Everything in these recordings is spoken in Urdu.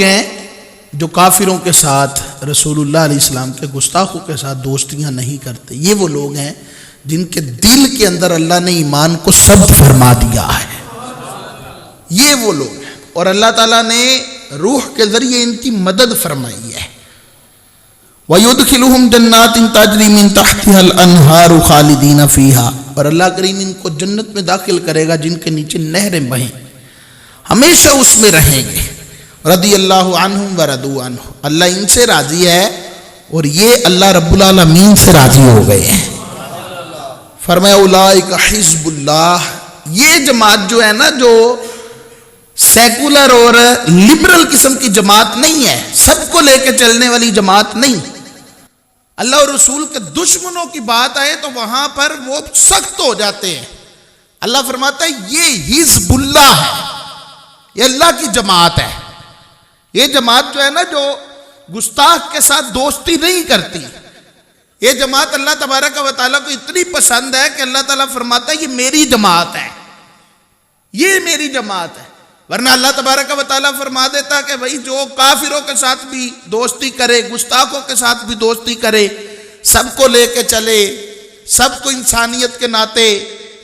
ہیں جو کافروں کے ساتھ رسول اللہ علیہ السلام کے گستاخوں کے ساتھ دوستیاں نہیں کرتے، یہ وہ لوگ ہیں جن کے دل کے اندر اللہ نے ایمان کو ثبت فرما دیا ہے، یہ وہ لوگ ہیں، اور اللہ تعالیٰ نے روح کے ذریعے ان کی مدد فرمائی ہے۔ وَيُدْخِلُهُمْ جَنَّاتٍ تَجْرِي مِن تَحْتِهَا الْأَنْهَارُ خَالِدِينَ فِيهَا، اور اللہ کریم ان کو جنت میں داخل کرے گا جن کے نیچے نہریں بہیں، ہمیشہ اس میں رہیں گے۔ رضی اللہ عنہم ورضوا عنہ، اللہ ان سے راضی ہے اور یہ اللہ رب العالمین سے راضی ہو گئے ہیں۔ فرمایا اولئک حزب اللہ، یہ جماعت جو ہے نا، جو سیکولر اور لبرل قسم کی جماعت نہیں ہے، سب کو لے کے چلنے والی جماعت نہیں، اللہ اور رسول کے دشمنوں کی بات آئے تو وہاں پر وہ سخت ہو جاتے ہیں۔ اللہ فرماتا ہے یہ حزب اللہ ہے، یہ اللہ کی جماعت ہے، یہ جماعت جو ہے نا، جو گستاخ کے ساتھ دوستی نہیں کرتی، یہ جماعت اللہ تبارک و تعالیٰ کو اتنی پسند ہے کہ اللہ تعالیٰ فرماتا ہے یہ میری جماعت ہے، یہ میری جماعت ہے۔ ورنہ اللہ تبارک و تعالیٰ فرما دیتا کہ بھئی جو کافروں کے ساتھ بھی دوستی کرے، گستاخوں کے ساتھ بھی دوستی کرے، سب کو لے کے چلے، سب کو انسانیت کے ناطے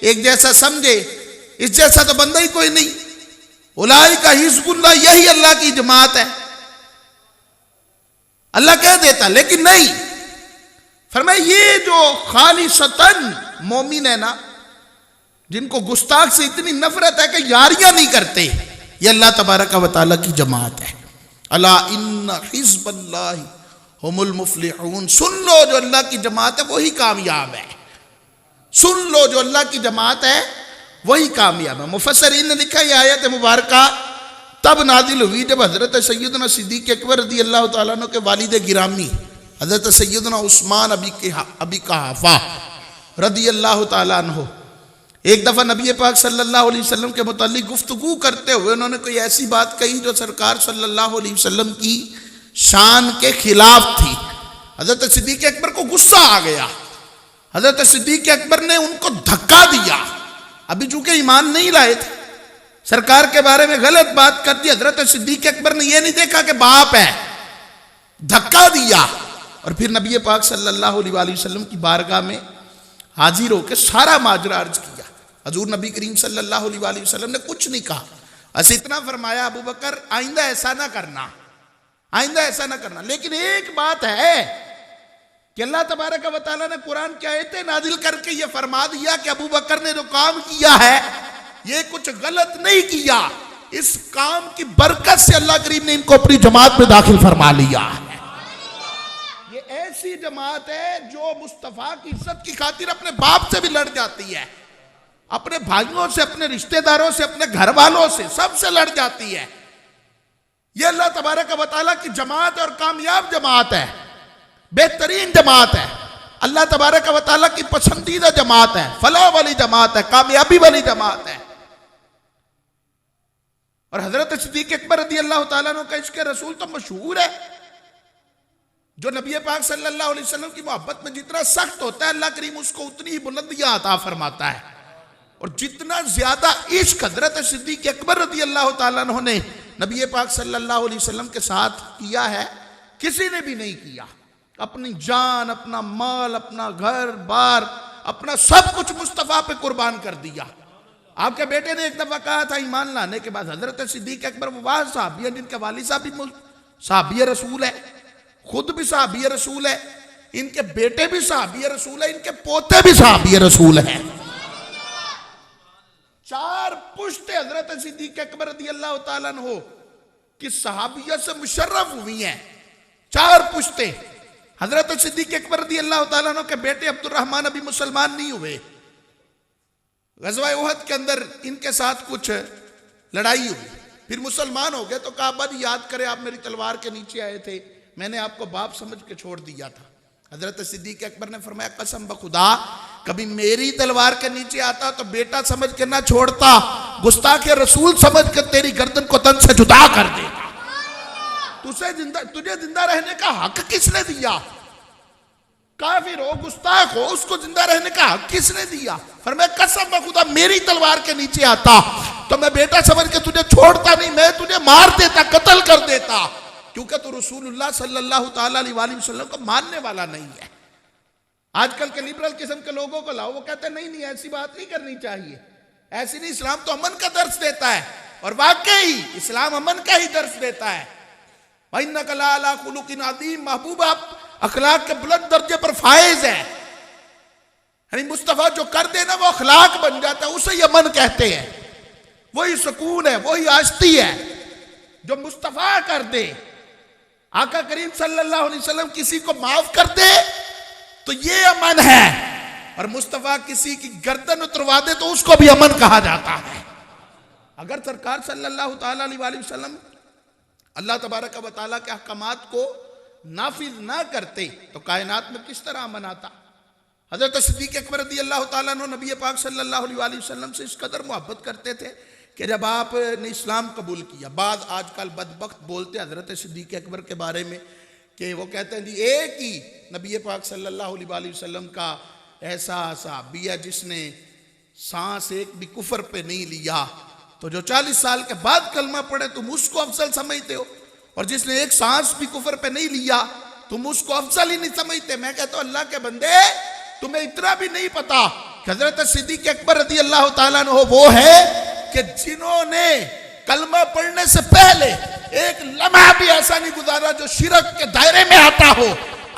ایک جیسا سمجھے، اس جیسا تو بندہ ہی کوئی نہیں۔ اولئک حزب اللہ، یہی اللہ کی جماعت ہے، اللہ کہہ دیتا، لیکن نہیں، فرمایا یہ جو خالصتاً مومن ہے نا، جن کو گستاخ سے اتنی نفرت ہے کہ یاریاں نہیں کرتے، یہ اللہ تبارک و تعالیٰ کی جماعت ہے۔ الا ان حزب اللہ هم المفلحون، سن لو جو اللہ کی جماعت ہے وہی کامیاب ہے، سن لو جو اللہ کی جماعت ہے وہی کامیاب ہے۔ مفسرین نے لکھا یہ آیت مبارکہ تب نازل ہوئی جب حضرت سیدنا صدیق اکبر رضی اللہ تعالیٰ عنہ کے والد گرامی حضرت سیدنا عثمان ابی قحافہ رضی اللہ تعالیٰ عنہ ایک دفعہ نبی پاک صلی اللہ علیہ وسلم کے متعلق گفتگو کرتے ہوئے انہوں نے کوئی ایسی بات کہی جو سرکار صلی اللہ علیہ وسلم کی شان کے خلاف تھی۔ حضرت صدیق اکبر کو غصہ آ گیا، حضرت صدیق اکبر نے ان کو دھکا دیا، ابھی چونکہ ایمان نہیں لائے تھے، سرکار کے بارے میں غلط بات کر دی۔ حضرت صدیق اکبر نے یہ نہیں دیکھا کہ باپ ہے، دھکا دیا، اور پھر نبی پاک صلی اللہ علیہ وسلم کی بارگاہ میں حاضر ہو کے سارا ماجرا عرض کیا۔ حضور نبی کریم صلی اللہ علیہ وسلم نے کچھ نہیں کہا، اسے اتنا فرمایا ابو بکر آئندہ ایسا نہ کرنا، آئندہ ایسا نہ کرنا۔ لیکن ایک بات ہے کہ اللہ تبارک و تعالیٰ نے قرآن کی آیتیں نازل کر کے یہ فرما دیا کہ ابو بکر نے جو کام کیا ہے یہ کچھ غلط نہیں کیا، اس کام کی برکت سے اللہ کریم نے ان کو اپنی جماعت میں داخل فرما لیا ہے۔ یہ ایسی جماعت ہے جو مصطفیٰ کی عزت کی خاطر اپنے باپ سے بھی لڑ جاتی ہے، اپنے بھائیوں سے، اپنے رشتہ داروں سے، اپنے گھر والوں سے، سب سے لڑ جاتی ہے۔ یہ اللہ تبارک و تعالیٰ کی جماعت ہے اور کامیاب جماعت ہے، بہترین جماعت ہے، اللہ تبارک و تعالیٰ کی پسندیدہ جماعت ہے، فلاح والی جماعت ہے، کامیابی والی جماعت ہے۔ اور حضرت صدیق اکبر رضی اللہ تعالیٰ عنہ کا عشق رسول تو مشہور ہے، جو نبی پاک صلی اللہ علیہ وسلم کی محبت میں جتنا سخت ہوتا ہے اللہ کریم اس کو اتنی ہی بلندیاں عطا فرماتا ہے، اور جتنا زیادہ عشق حضرت صدیق اکبر رضی اللہ تعالیٰ عنہ نے نبی پاک صلی اللہ علیہ وسلم کے ساتھ کیا ہے کسی نے بھی نہیں کیا۔ اپنی جان، اپنا مال، اپنا گھر بار، اپنا سب کچھ مصطفیٰ پہ قربان کر دیا۔ آپ کے بیٹے نے ایک دفعہ کہا تھا ایمان لانے کے بعد، حضرت صدیق اکبر وہ واحد صحابی ہیں جن کے والد صاحب بھی صحابی رسول ہے، خود بھی صحابی رسول ہے، ان کے بیٹے بھی صحابی رسول ہے، ان کے پوتے بھی صحابی رسول ہیں۔ 4 پشتے حضرت صدیق اکبر رضی اللہ تعالیٰ عنہ کی صحابیت سے مشرف ہوئی ہیں، 4 پشتے۔ حضرت صدیق اکبر رضی اللہ تعالیٰ عنہ کے بیٹے عبد الرحمن ابھی مسلمان نہیں ہوئے، غزوہ احد کے اندر ان کے ساتھ کچھ لڑائی ہوئی، پھر مسلمان ہو گئے تو کہا ابا جی یاد کرے آپ میری تلوار کے نیچے آئے تھے، میں نے آپ کو باپ سمجھ کے چھوڑ دیا تھا۔ حضرت صدیق اکبر نے فرمایا قسم بخدا کبھی میری تلوار کے نیچے آتا تو بیٹا سمجھ کے نہ چھوڑتا، گستاخ رسول سمجھ کے تیری گردن کو تن سے جدا کر دیتا۔ تجھے زندہ رہنے کا حق کس نے دیا؟ کافر ہو، گستاخ ہو، اس کو زندہ رہنے کا حق کس نے دیا؟ فرمایا قسم بخدا میری تلوار کے نیچے آتا تو میں بیٹا سمجھ کے تجھے چھوڑتا نہیں، میں تجھے مار دیتا، قتل کر دیتا، کیونکہ تو رسول اللہ صلی اللہ تعالیٰ علیہ وسلم کو ماننے والا نہیں ہے۔ آج کل کے لیبرل قسم کے لوگوں کو لاؤ، وہ کہتے ہیں نہیں ایسی بات نہیں کرنی چاہیے، ایسی نہیں، اسلام تو امن کا درس دیتا ہے، اور واقعی اسلام امن کا ہی درس دیتا ہے۔ وَإِنَّكَ لَعَلَىٰ خُلُقٍ عَظِيمٍ، محبوب آپ اخلاق کے بلند درجے پر فائز ہے، یعنی مصطفیٰ جو کر دے نا وہ اخلاق بن جاتا ہے، اسے امن کہتے ہیں، وہی سکون ہے، وہی آشتی ہے جو مصطفیٰ کر دے۔ آقا کریم صلی اللہ علیہ وسلم کسی کو معاف کر دے تو یہ امن ہے، اور مصطفیٰ کسی کی گردن اتروا دے تو اس کو بھی امن کہا جاتا ہے۔ اگر سرکار صلی اللہ تعالیٰ علیہ وسلم اللہ تبارک و تعالیٰ کے احکامات کو نافذ نہ کرتے تو کائنات میں کس طرح امن آتا؟ حضرت صدیق اکبر رضی اللہ تعالیٰ عنہ نبی پاک صلی اللہ علیہ وسلم سے اس قدر محبت کرتے تھے کہ جب آپ نے اسلام قبول کیا، بعض آج کل بدبخت بولتے حضرت صدیق اکبر کے بارے میں کہ وہ کہتے ہیں جی ایک ہی نبی پاک صلی اللہ علیہ وسلم کا ایسا صحابی ہے جس نے سانس ایک بھی کفر پہ نہیں لیا، تو جو 40 سال کے بعد کلمہ پڑھے تم اس کو افضل سمجھتے ہو، اور جس نے ایک سانس بھی کفر پہ نہیں لیا تم اس کو افضل ہی نہیں سمجھتے۔ میں کہتا ہوں اللہ کے بندے، تمہیں اتنا بھی نہیں پتا کہ حضرت صدیق اکبر رضی اللہ تعالیٰ عنہ وہ ہے کہ جنہوں نے کلمہ پڑھنے سے پہلے ایک لمحہ بھی ایسا نہیں گزارا جو شرک کے دائرے میں آتا ہو۔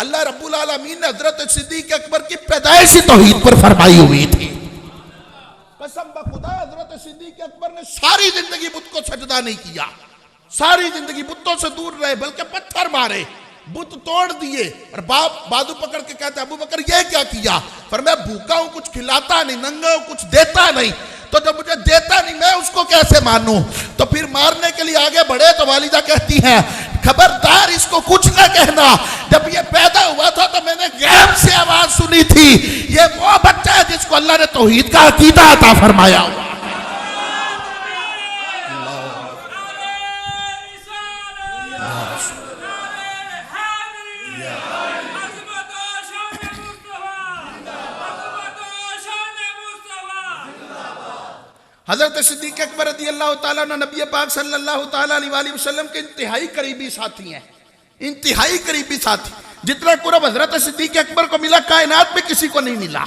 اللہ رب العالمین نے حضرت صدیق اکبر کی پیدائش توحید پر فرمائی ہوئی تھی۔ قسم بخدا حضرت صدیق اکبر نے ساری زندگی بت کو سجدہ نہیں کیا، ساری زندگی بتوں سے دور رہے، بلکہ پتھر مارے، بت توڑ دیے، اور باپ بازو پکڑ کے کہتے ہیں ابو بکر یہ کیا کیا؟ فرمایا بھوکا ہوں کچھ کھلاتا نہیں، ننگا ہوں کچھ دیتا نہیں، تو جب مجھے دیتا نہیں میں اس کو کیسے مانوں؟ تو پھر مارنے کے لیے آگے بڑھے تو والدہ کہتی ہیں خبردار اس کو کچھ نہ کہنا، جب یہ پیدا ہوا تھا تو میں نے غیب سے آواز سنی تھی، یہ وہ بچہ ہے جس کو اللہ نے توحید کا عقیدہ عطا فرمایا ہوا۔ حضرت صدیق اکبر رضی اللہ تعالیٰ عنہ نبی پاک صلی اللہ تعالیٰ علیہ وسلم کے انتہائی قریبی ساتھی ہیں، انتہائی قریبی ساتھی۔ جتنا قرب حضرت صدیق اکبر کو ملا کائنات میں کسی کو نہیں ملا،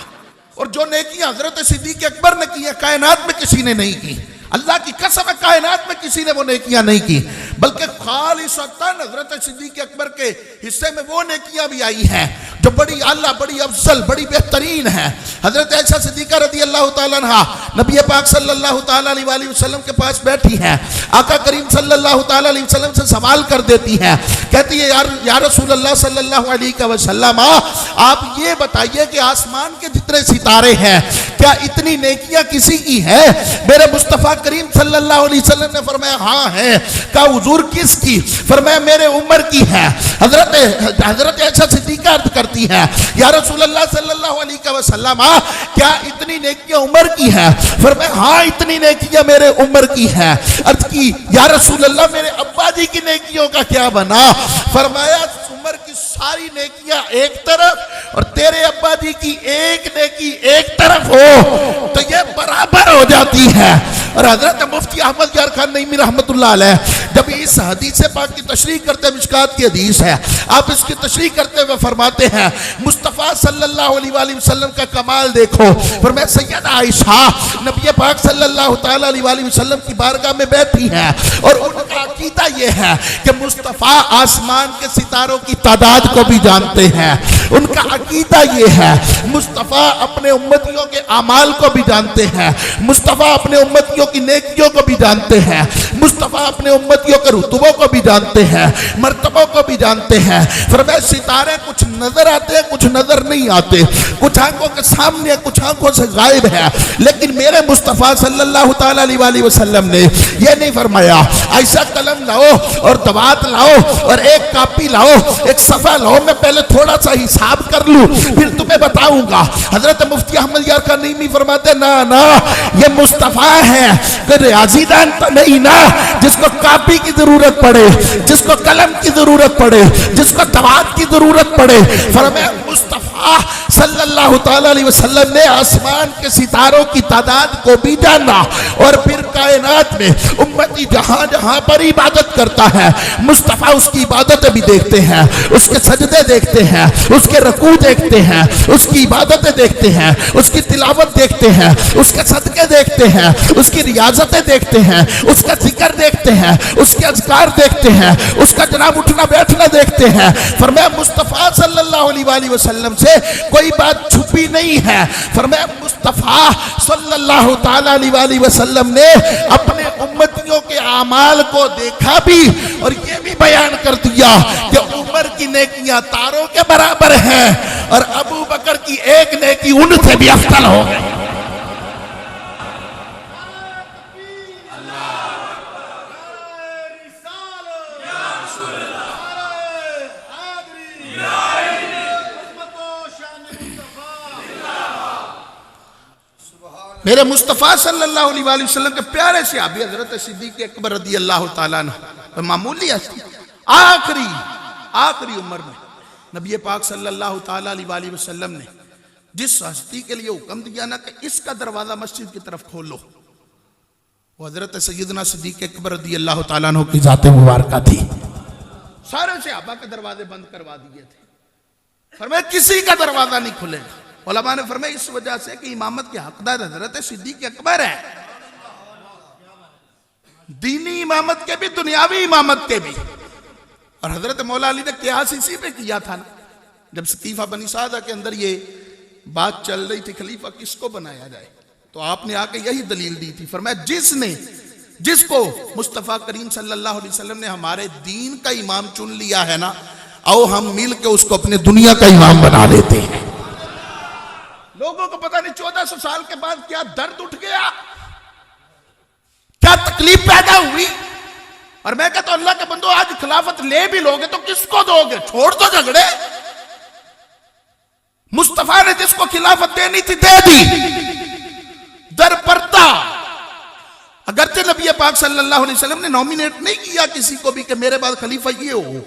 اور جو نیکیاں حضرت صدیق اکبر نے کی ہیں کائنات میں کسی نے نہیں کی۔ اللہ کی قسم ہے کائنات میں کسی نے وہ نیکیاں نہیں کی، بلکہ خالصتاً حضرت صدیق اکبر کے حصے میں وہ نیکیاں بھی آئی ہیں جو بڑی اعلیٰ، بڑی افضل، بڑی بہترین ہیں۔ حضرت عائشہ صدیقہ رضی اللہ تعالیٰ عنہ نبی پاک صلی اللہ تعالیٰ علیہ وسلم کے پاس بیٹھی ہیں، آقا کریم صلی اللہ تعالیٰ علیہ وسلم سے سوال کر دیتی ہیں، کہتی ہے یا رسول اللہ صلی اللہ علیہ وسلم آپ یہ بتائیے کہ آسمان کے جتنے ستارے ہیں کیا اتنی نیکیاں کسی کی ہے؟ میرے مصطفیٰ کریم صلی اللہ علیہ وسلم نے فرمایا ہاں ہے۔ کہا حضور کس کی؟ فرمایا میرے عمر کی ہے۔ حضرت عائشہ صدیقہ عرض کرتی ہے یا رسول اللہ صلی اللہ علیہ وسلم کیا اتنی نیکیاں عمر کی ہے؟ فرمایا ہاں اتنی نیکیاں میرے عمر کی ہے۔ عرض کی یا رسول اللہ میرے ابا جی کی نیکیوں کا کیا بنا؟ فرمایا عمر کی ساری نیکیاں ایک طرف اور تیرے ابا جی کی ایک نیکی ایک طرف ہو تو یہ برابر ہو جاتی ہے۔ اور حضرت مفتی احمد یار خان نعیمی رحمت اللہ علیہ جب اس حدیث پاک کی تشریح کرتے ہیں، مشکات کی حدیث ہے، آپ اس کی تشریح کرتے ہوئے فرماتے ہیں مصطفیٰ صلی اللہ علیہ وسلم کا کمال دیکھو۔ فرمایا سیدہ عائشہ نبی پاک صلی اللہ تعالیٰ علیہ وسلم کی بارگاہ میں بیٹھی ہیں اور ان کا عقیدہ یہ ہے کہ مصطفیٰ آسمان کے ستاروں کی تعداد کو بھی جانتے ہیں، ان کا عقیدہ یہ ہے مصطفیٰ اپنے امتیوں کے اعمال کو بھی جانتے ہیں، مصطفیٰ اپنے امتیوں کی نیکیوں کو بھی جانتے ہیں، مصطفیٰ اپنے امتیوں کے رتبوں کو بھی جانتے ہیں، مرتبوں کو بھی جانتے ہیں۔ فرمایا ستارے کچھ نظر آتے ہیں کچھ نظر نہیں آتے، کچھ آنکھوں کے سامنے کچھ آنکھوں سے غائب ہے، لیکن میرے مصطفیٰ صلی اللہ تعالیٰ علیہ وسلم نے یہ نہیں فرمایا ایسا قلم لاؤ اور دوات لاؤ اور ایک کاپی لاؤ ایک صفحہ لاؤ میں پہلے تھوڑا سا حساب کر لوں پھر تمہیں بتاؤں گا۔ حضرت مفتی احمد یار خان نعیمی فرماتے نا یہ مصطفیٰ ہے کہ ریاضی دان تو نہیں نا جس کو کاپی کی ضرورت پڑے، جس کو قلم کی ضرورت پڑے، جس کو دوات کی ضرورت پڑے۔ فرمایا مصطفیٰ مصطفیٰ صلی اللہ تعالیٰ علیہ وسلم نے آسمان کے ستاروں کی تعداد کو بھی جانا، اور پھر کائنات میں امتی جہاں جہاں پر عبادت کرتا ہے مصطفیٰ اس کی عبادتیں بھی دیکھتے ہیں، اس کے سجدے دیکھتے ہیں، اس کے رکوع دیکھتے ہیں، اس کی عبادتیں دیکھتے ہیں، اس کی تلاوت دیکھتے ہیں، اس کے صدقے دیکھتے ہیں، اس کی ریاضتیں دیکھتے ہیں، اس کا ذکر دیکھتے ہیں، اس کے اذکار دیکھتے ہیں، اس کا جناب اٹھنا بیٹھنا دیکھتے ہیں۔ فرمایا مصطفیٰ صلی اللہ علیہ وسلم سے کوئی بات چھپی نہیں ہے۔ فرمایا مصطفیٰ صلی اللہ تعالیٰ علیہ وسلم نے اپنے امتیوں کے اعمال کو دیکھا بھی، اور یہ بھی بیان کر دیا کہ عمر کی نیکیاں تاروں کے برابر ہیں، اور ابو بکر کی ایک نیکی ان سے بھی افضل ہو گئی۔ میرے مصطفیٰ صلی اللہ علیہ وسلم کے پیارے صحابی حضرت صدیق اکبر رضی اللہ تعالیٰ عنہ، معمولی ہستی، آخری عمر میں نبی پاک صلی اللہ تعالیٰ علیہ وسلم نے جس ہستی کے لیے حکم دیا نا کہ اس کا دروازہ مسجد کی طرف کھولو، وہ حضرت سیدنا صدیق اکبر رضی اللہ تعالیٰ عنہ کی ذات مبارکہ تھی۔ سارے صحابہ کے دروازے بند کروا دیے تھے، فرمایا کسی کا دروازہ نہیں کھلے گا۔ علماء نے فرمایا اس وجہ سے کہ امامت کے حقدار حضرت صدیق اکبر ہے، دینی امامت کے بھی دنیاوی امامت کے بھی۔ اور حضرت مولا علی نے قیاس اسی پہ کیا تھا نا، جب ثقیفہ بنی سعدہ کے اندر یہ بات چل رہی تھی خلیفہ کس کو بنایا جائے، تو آپ نے آ کے یہی دلیل دی تھی، فرمایا جس کو مصطفیٰ کریم صلی اللہ علیہ وسلم نے ہمارے دین کا امام چن لیا ہے نا، آؤ ہم مل کے اس کو اپنے دنیا کا امام بنا لیتے ہیں۔ لوگوں کو پتہ نہیں 1400 سال کے بعد کیا درد اٹھ گیا، کیا تکلیف پیدا ہوئی، اور میں کہتا ہوں اللہ کے بندو آج خلافت لے بھی لوگے تو کس کو دو گے؟ چھوڑ دو جھگڑے۔ مصطفیٰ نے جس کو خلافت دینی تھی دے دی، در پرتا۔ اگرچہ نبی پاک صلی اللہ علیہ وسلم نے نومینیٹ نہیں کیا کسی کو بھی کہ میرے بعد خلیفہ یہ ہو،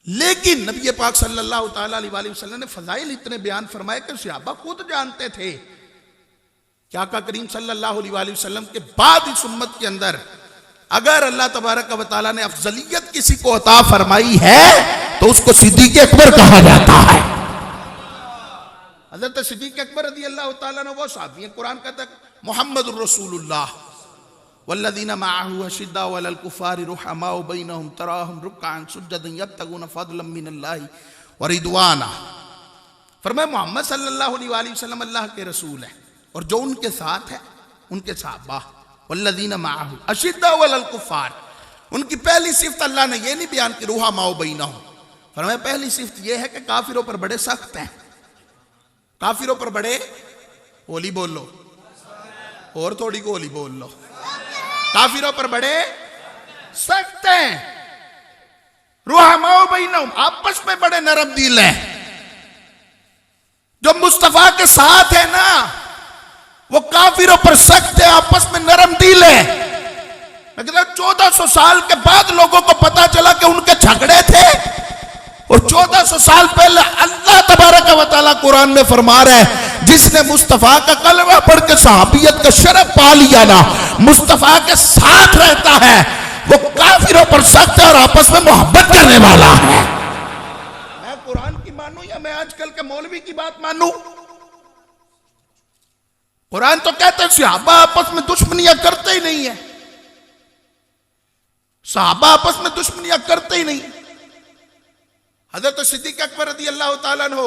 لیکن نبی پاک صلی اللہ تعالیٰ علیہ وسلم نے فضائل اتنے بیان فرمائے کہ صحابہ خود جانتے تھے کہ آقا کریم صلی اللہ علیہ وسلم کے بعد اس امت کے اندر اگر اللہ تبارک و تعالیٰ نے افضلیت کسی کو عطا فرمائی ہے تو اس کو صدیق اکبر کہا جاتا ہے۔ حضرت صدیق اکبر رضی اللہ تعالیٰ نے وہ صحابی ہیں، قرآن کہتا ہے محمد الرسول اللہ والذین معه اشداء علی الکفار رحماء بینہم تراہم رکعا سجدا یبتغون فضلا من اللہ ورضوانا۔ فرمایا محمد صلی اللہ علیہ وسلم اللہ کے رسول ہیں، اور جو ان کے ساتھ ہیں ان کے صحابہ، والذین معه اشداء علی الکفار، ان کی پہلی صفت اللہ نے یہ نہیں بیان کی رحماء بینہم، فرمایا پہلی صفت یہ ہے کہ کافروں پر بڑے سخت ہیں، کافروں پر بڑے، ہولی بول لو اور تھوڑی کو ہولی بول لو، کافروں پر بڑے سخت ہیں، رحماء بینہم آپس میں بڑے نرم دل ہیں۔ جو مصطفیٰ کے ساتھ ہے نا وہ کافروں پر سخت ہے، آپس میں نرم دل ہے۔ لیکن 1400 سال کے بعد لوگوں کو پتا چلا کہ ان کے جھگڑے تھے، اور 1400 سال پہلے اللہ تبارک و تعالیٰ قرآن میں فرما رہا ہے جس نے مصطفیٰ کا کلمہ پڑھ کے صحابیت کا شرف پا لیا نا، مصطفیٰ کے ساتھ رہتا ہے، وہ کافروں پر سخت ہے اور آپس میں محبت کرنے والا ہے۔ میں قرآن کی مانوں یا میں آج کل کے مولوی کی بات مانوں؟ قرآن تو کہتے ہیں صحابہ آپس میں دشمنیاں کرتے ہی نہیں ہیں، صحابہ آپس میں دشمنیاں کرتے ہی نہیں۔ حضرت صدیق اکبر رضی اللہ تعالیٰ عنہ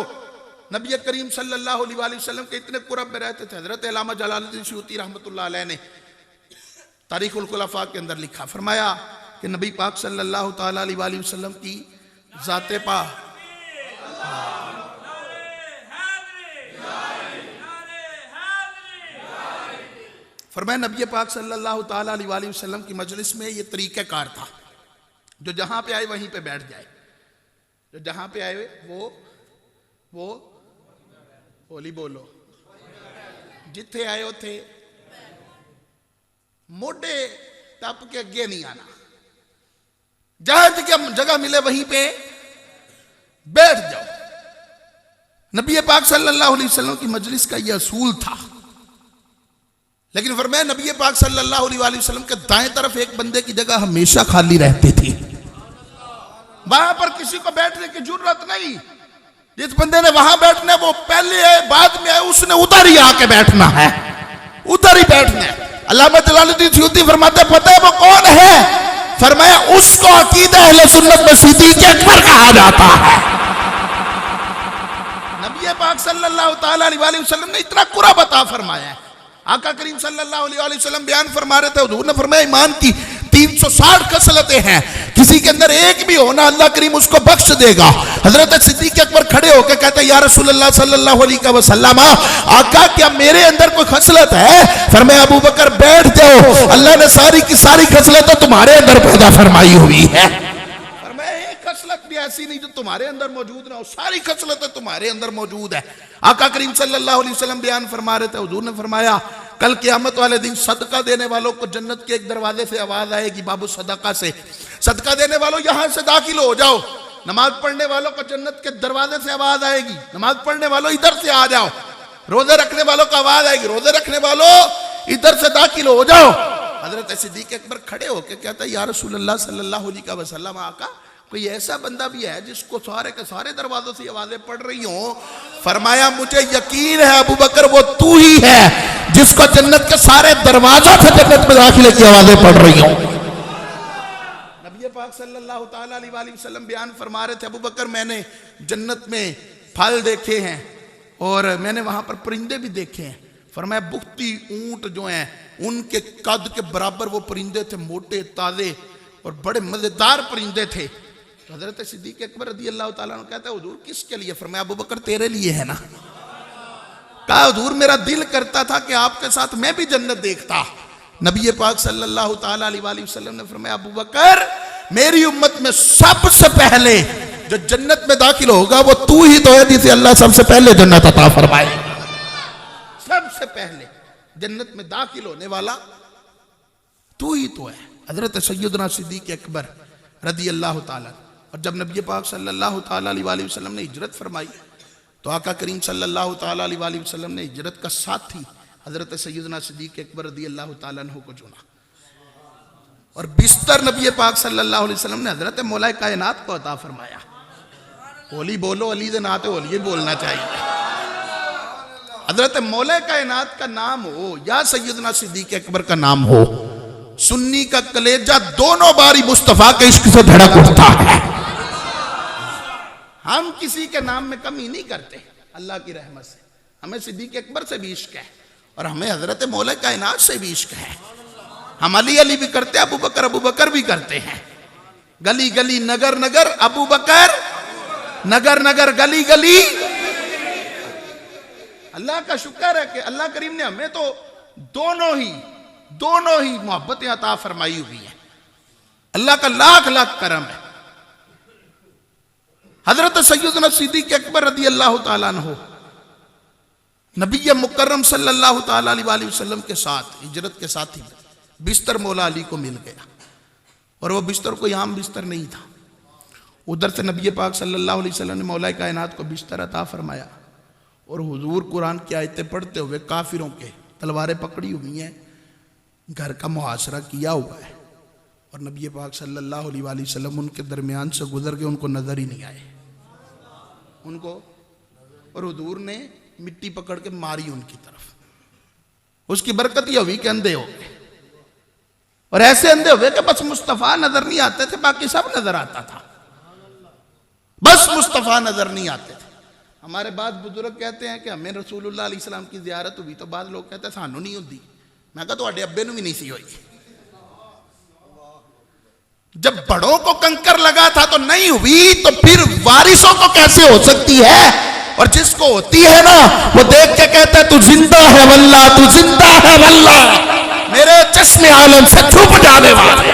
نبی کریم صلی اللہ علیہ وسلم کے اتنے قرب میں رہتے تھے۔ حضرت علامہ جلال الدین سیوطی رحمۃ اللہ علیہ نے تاریخ الخلفاء کے اندر لکھا، فرمایا کہ نبی پاک صلی اللہ تعالیٰ علیہ وسلم کی ذات پاک فرمایا نبی پاک صلی اللہ تعالیٰ علیہ وسلم کی مجلس میں یہ طریقہ کار تھا، جو جہاں پہ آئے وہیں پہ بیٹھ جائے، جو جہاں پہ آئے وہ ہولی بولو، جتھے آئے ہو تھے موڈے ٹپ کے اگے نہیں آنا، جہاں جگہ ملے وہیں پہ بیٹھ جاؤ۔ نبی پاک صلی اللہ علیہ وسلم کی مجلس کا یہ اصول تھا، لیکن فرمایا نبی پاک صلی اللہ علیہ وآلہ وسلم کے دائیں طرف ایک بندے کی جگہ ہمیشہ خالی رہتی تھی، وہاں پر کسی کو بیٹھنے کی ضرورت نہیں، جس بندے نے وہاں بیٹھنا ہے وہ پہلے ہے بعد میں ہے، اس نے ادھر ہی آ کے بیٹھنا ہے، ادھر ہی بیٹھنا ہے۔ علامہ جلال الدین سیوطی فرماتے ہیں پتہ ہے وہ کون ہے؟ فرمایا اس کو عقیدہ اہل سنت میں صدیق اکبر کہا جاتا ہے۔ نبی پاک صلی اللہ تعالیٰ علیہ وآلہ وسلم نے اتنا قرب عطا فرمایا ہے۔ آقا کریم صلی اللہ علیہ وآلہ وسلم بیان فرما رہے تھے، حضور نے فرمایا ایمان کی 360 خصلتیں ہیں، کسی کے اندر ایک بھی ہونا اللہ کریم اس کو بخش دے گا۔ حضرت صدیق اکبر کھڑے ہو کے کہتے ہیں یا رسول اللہ صلی اللہ علیہ وسلم آقا کیا میرے اندر کوئی خصلت ہے؟ فرمایا ابو بکر بیٹھ جاؤ، اللہ نے ساری کی ساری خصلتیں تمہارے اندر پیدا فرمائی ہوئی ہے۔ فرمایا ایک خصلت بھی ایسی نہیں جو تمہارے اندر موجود نہ ہو، ساری خصلتیں تمہارے اندر موجود ہے۔ آقا کریم صلی اللہ علیہ وسلم بیان فرما رہے تھے، حضور نے فرمایا کل قیامت والے دن صدقہ دینے والوں کو جنت کے ایک دروازے سے آواز آئے گی، باب الصدقہ سے، صدقہ دینے والوں یہاں سے داخل ہو جاؤ۔ نماز پڑھنے والوں کو جنت کے دروازے سے آواز آئے گی، نماز پڑھنے والوں ادھر سے آ جاؤ۔ روزے رکھنے والوں کو آواز آئے گی، روزے رکھنے والوں ادھر سے داخل ہو جاؤ۔ حضرت صدیق اکبر کھڑے ہو کے کہتا ہے یا رسول اللہ صلی اللہ علیہ وسلم آقا کوئی ایسا بندہ بھی ہے جس کو سارے کے سارے دروازوں سے آوازیں پڑ رہی ہوں؟ فرمایا مجھے یقین ہے ابو بکر وہ تو ہی ہے جس کو جنت کے سارے دروازوں سے جنت میں داخلے کی آوازیں پڑ رہی ہوں۔ نبی پاک صلی اللہ تعالیٰ علیہ وآلہ وسلم بیان فرما رہے تھے ابو بکر میں نے جنت میں پھل دیکھے ہیں اور میں نے وہاں پر پرندے بھی دیکھے ہیں۔ فرمایا بختی اونٹ جو ہیں ان کے قد کے برابر وہ پرندے تھے، موٹے تازے اور بڑے مزیدار پرندے تھے۔ حضرت صدیق اکبر رضی اللہ تعالیٰ عنہ کہتا ہے حضور کس کے لیے؟ فرمایا ابو بکر تیرے لیے ہے نا۔ کہا حضور میرا دل کرتا تھا کہ آپ کے ساتھ میں بھی جنت دیکھتا۔ نبی پاک صلی اللہ تعالیٰ علیہ وآلہ وسلم نے فرمایا ابو بکر میری امت میں سب سے پہلے جو جنت میں داخل ہوگا وہ تو ہی تو ہے جسے اللہ سب سے پہلے جنت عطا فرمائے۔ سب سے پہلے جنت میں داخل ہونے والا تو ہی تو ہے، حضرت سیدنا صدیق اکبر رضی اللہ تعالیٰ۔ اور جب نبی پاک صلی اللہ تعالیٰ علیہ وآلہ وسلم نے ہجرت فرمائی تو آقا کریم صلی اللہ تعالیٰ علیہ وآلہ وسلم نے ہجرت کا ساتھی حضرت سیدنا صدیق اکبر رضی اللہ تعالیٰ عنہ کو چنا، اور بستر نبی پاک صلی اللہ علیہ وسلم نے حضرت مولا کائنات کو عطا فرمایا۔ ہولی بولو، علی دے ناتے ہولی بولنا چاہیے۔ حضرت مولا کائنات کا نام ہو یا سیدنا صدیق اکبر کا نام ہو، سنی کا کلیجہ دونوں باری مصطفیٰ کے عشق سے دھڑک اٹھتا ہے۔ ہم کسی کے نام میں کمی نہیں کرتے، اللہ کی رحمت سے ہمیں صدیق اکبر سے بھی عشق ہے اور ہمیں حضرت مولا کائنات سے بھی عشق ہے۔ ہم علی بھی کرتے ہیں، ابو بکر بھی کرتے ہیں۔ گلی گلی نگر نگر ابو بکر، نگر نگر گلی گلی۔ اللہ کا شکر ہے کہ اللہ کریم نے ہمیں تو دونوں ہی محبتیں عطا فرمائی ہوئی ہیں، اللہ کا لاکھ لاکھ کرم ہے۔ حضرت سیدنا صدیق اکبر رضی اللہ تعالیٰ عنہ نبی مکرم صلی اللہ تعالیٰ علیہ وسلم کے ساتھ ہجرت کے ساتھ ہی بستر مولا علی کو مل گیا، اور وہ بستر کوئی عام بستر نہیں تھا۔ ادھر سے نبی پاک صلی اللہ علیہ وسلم نے مولا کائنات کو بستر عطا فرمایا، اور حضور قرآن کی آیتیں پڑھتے ہوئے کافروں کے تلواریں پکڑی ہوئی ہیں، گھر کا محاصرہ کیا ہوا ہے، اور نبی پاک صلی اللہ علیہ وآلہ وسلم ان کے درمیان سے گزر کے ان کو نظر ہی نہیں آئے ان کو، اور حضور نے مٹی پکڑ کے ماری ان کی طرف۔ اس کی برکت یہ ہوئی کہ اندھے ہو گئے، اور ایسے اندھے ہوئے کہ بس مصطفیٰ نظر نہیں آتے تھے، باقی سب نظر آتا تھا، بس مصطفیٰ نظر نہیں آتے تھے۔ ہمارے بعض بزرگ کہتے ہیں کہ ہمیں رسول اللہ علیہ السلام کی زیارت ہوئی تو بعض لوگ کہتے ہیں سانو نہیں ہوتی۔ میں کہا تو اڈے ابے نو بھی نہیں سی ہوئی۔ جب بڑوں کو کنکر لگا تھا تو نہیں ہوئی تو پھر وارثوں کو کیسے ہو سکتی ہے؟ اور جس کو ہوتی ہے نا وہ دیکھ کے کہتا ہے تو زندہ ہے واللہ، تو زندہ ہے واللہ، میرے چشم عالم سے چھپ جانے والے۔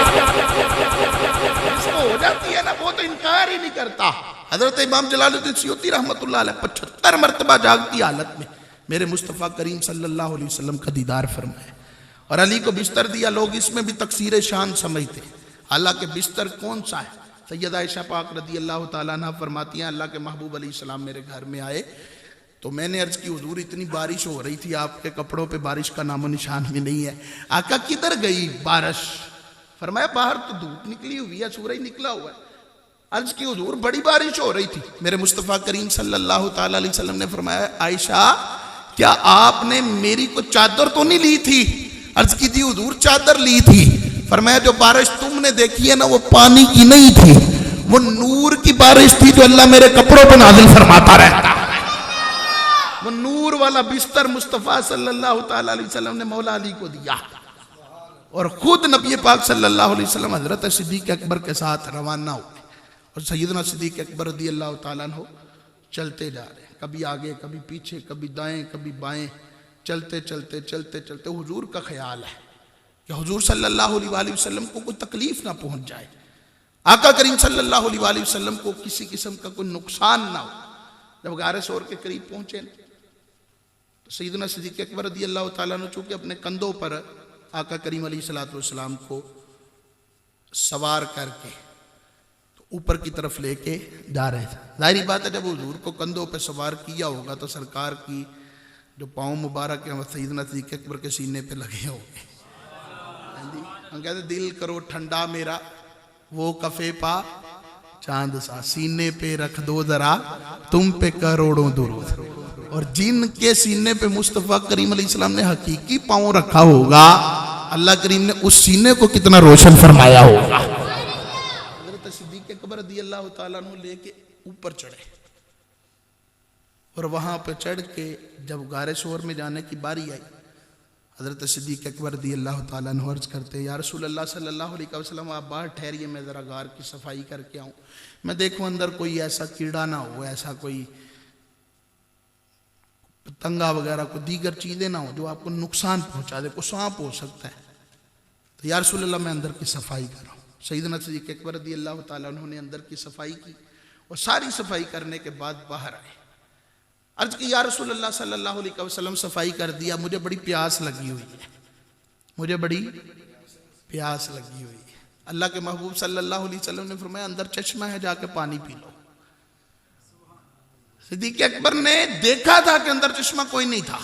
جس کو ہو جاتی ہے نا وہ تو انکار ہی نہیں کرتا۔ حضرت امام جلال الدین سیوطی رحمت اللہ علیہ 75 مرتبہ جاگتی حالت میں میرے مصطفیٰ کریم صلی اللہ علیہ وسلم کا دیدار فرمائے، اور علی کو بستر دیا۔ لوگ اس میں بھی تقصیر شان سمجھتے، حالانکہ بستر کون سا ہے؟ سیدہ عائشہ پاک رضی اللہ تعالیٰ عنہ فرماتی ہیں اللہ کے محبوب علیہ السلام میرے گھر میں آئے، تو میں نے عرض کی حضور اتنی بارش ہو رہی تھی آپ کے کپڑوں پہ بارش کا نام و نشان بھی نہیں ہے. آقا کدھر گئی بارش؟ فرمایا باہر تو دھوپ نکلی ہوئی ہے, سورج نکلا ہوا ہے. عرض کی حضور بڑی بارش ہو رہی تھی. میرے مصطفیٰ کریم صلی اللہ تعالی علیہ وسلم نے فرمایا عائشہ کیا آپ نے میری کو چادر تو نہیں لی تھی؟ عرض کی تھی حضور چادر لی تھی. فرمایا جو بارش تم نے دیکھی ہے نا وہ پانی کی نہیں تھی, وہ نور کی بارش تھی جو اللہ میرے کپڑوں پہ نازل فرماتا رہتا. وہ نور والا بستر مصطفیٰ صلی اللہ تعالی علیہ وسلم نے مولا علی کو دیا, اور خود نبی پاک صلی اللہ علیہ وسلم حضرت صدیق اکبر کے ساتھ روانہ ہوئے, اور سیدنا صدیق اکبر رضی اللہ تعالیٰ عنہ چلتے جا رہے ہیں, کبھی آگے کبھی پیچھے, کبھی دائیں کبھی بائیں, چلتے چلتے چلتے چلتے. حضور کا خیال ہے کہ حضور صلی اللہ علیہ وآلہ وسلم کو کوئی تکلیف نہ پہنچ جائے, آقا کریم صلی اللہ علیہ وآلہ وسلم کو کسی قسم کا کوئی نقصان نہ ہو. جب غار ثور کے قریب پہنچے تو سیدنا صدیق اکبر رضی اللہ تعالیٰ عنہ چونکہ اپنے کندھوں پر آقا کریم علیہ السلام کو سوار کر کے تو اوپر کی طرف لے کے جا رہے تھے. ظاہری بات ہے جب حضور کو کندھوں پہ سوار کیا ہوگا تو سرکار کی جو پاؤں مبارک ہیں وہ سیدنا صدیق اکبر کے سینے پہ لگے ہوں گے. ہم کہتے دل کرو ٹھنڈا میرا وہ کفے پا چاند سا, سینے پہ رکھ دو ذرا تم پہ کروڑوں درود. اور جن کے سینے پہ مصطفیٰ کریم علیہ السلام نے حقیقی پاؤں رکھا ہوگا اللہ کریم نے اس سینے کو کتنا روشن فرمایا ہوگا. حضرت صدیق اکبر رضی اللہ تعالیٰ عنہ لے کے اوپر چڑھے, اور وہاں پہ چڑھ کے جب غار ثور میں جانے کی باری آئی حضرت صدیق اکبر رضی اللہ تعالیٰ عنہ عرض کرتے یا رسول اللہ صلی اللہ علیہ وسلم آپ باہر ٹھہریے, میں ذرا غار کی صفائی کر کے آؤں, میں دیکھوں اندر کوئی ایسا کیڑا نہ ہو, ایسا کوئی پتنگا وغیرہ کوئی دیگر چیزیں نہ ہو جو آپ کو نقصان پہنچا دے, کوئی سانپ ہو سکتا ہے. تو یا رسول اللہ میں اندر کی صفائی کر رہا ہوں. سیدنا صدیق اکبر رضی اللہ تعالیٰ عنہ نے اندر کی صفائی کی, اور ساری صفائی کرنے کے بعد باہر آئے. عرض کی یا رسول اللہ صلی اللہ علیہ وسلم صفائی کر دیا, مجھے بڑی پیاس لگی ہوئی ہے, مجھے بڑی پیاس لگی ہوئی ہے. اللہ کے محبوب صلی اللہ علیہ وسلم نے فرمایا اندر چشمہ ہے جا کے پانی پی لو. صدیق اکبر نے دیکھا تھا کہ اندر چشمہ کوئی نہیں تھا,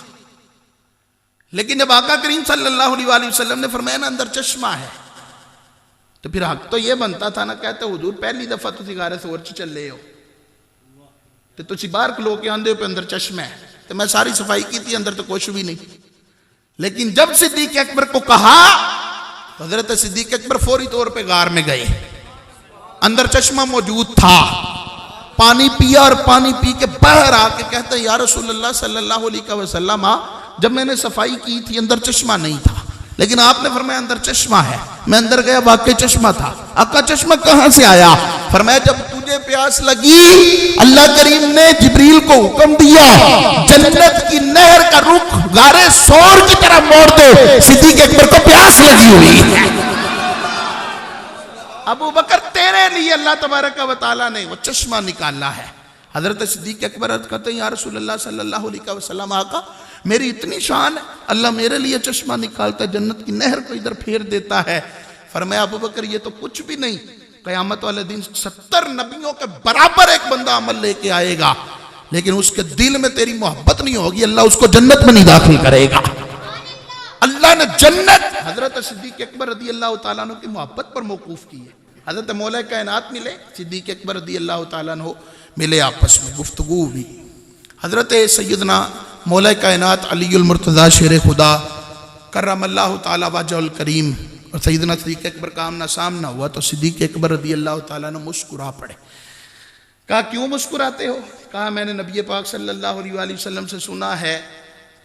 لیکن جب آقا کریم صلی اللہ علیہ وآلہ وسلم نے فرمایا نا اندر چشمہ ہے تو پھر حق تو یہ بنتا تھا نا, کہتے حضور پہلی دفعہ تسی غار ثور چل رہے ہو تو تسی باہر کھلو کے آندے ہو پہ اندر چشمہ ہے, تو میں ساری صفائی کی تھی اندر تو کچھ بھی نہیں. لیکن جب صدیق اکبر کو کہا حضرت صدیق اکبر فوری طور پہ غار میں گئے, اندر چشمہ موجود تھا, پانی پیا, اور پانی پی کے باہر آ کے کہتے یا رسول اللہ صلی اللہ علیہ وسلم جب میں نے صفائی کی تھی اندر چشمہ نہیں تھا, لیکن آپ نے فرمایا اندر چشمہ ہے. میں اندر گیا واقعی چشمہ تھا. آقا چشمہ کہاں سے آیا؟ فرمایا جب تجھے پیاس لگی اللہ کریم نے جبریل کو حکم دیا جنت کی نہر کا رخ غار ثور کی طرف موڑ دے, صدیق اکبر کو پیاس لگی ہوئی ہے. ابو بکر تیرے لیے اللہ تبارک و تعالیٰ نے وہ چشمہ نکالا ہے. حضرت صدیق اکبر عرض کرتے ہیں یا رسول اللہ صلی اللہ علیہ وسلم آقا میری اتنی شان ہے, اللہ میرے لیے چشمہ نکالتا ہے, جنت کی نہر کو ادھر پھیر دیتا ہے. فرمایا ابو بکر یہ تو کچھ بھی نہیں, قیامت والے دن 70 نبیوں کے برابر ایک بندہ عمل لے کے آئے گا, لیکن اس کے دل میں تیری محبت نہیں ہوگی, اللہ اس کو جنت میں نہیں داخل کرے گا. اللہ نے جنت حضرت صدیق اکبر رضی اللہ تعالیٰ عنہ کی محبت پر موقوف کی ہے. حضرت مولا کائنات ملے, صدیق اکبر رضی اللہ تعالیٰ عنہ ملے, آپس میں گفتگو ہوئی. حضرت سیدنا مولا کائنات علی المرتضیٰ شیر خدا کرم اللہ تعالیٰ وجہ الکریم اور سیدنا صدیق اکبر کا آمنا سامنا ہوا تو صدیق اکبر رضی اللہ تعالیٰ عنہ مسکرا پڑے. کہا کیوں مسکراتے ہو؟ کہا میں نے نبی پاک صلی اللہ علیہ وآلہ وسلم سے سنا ہے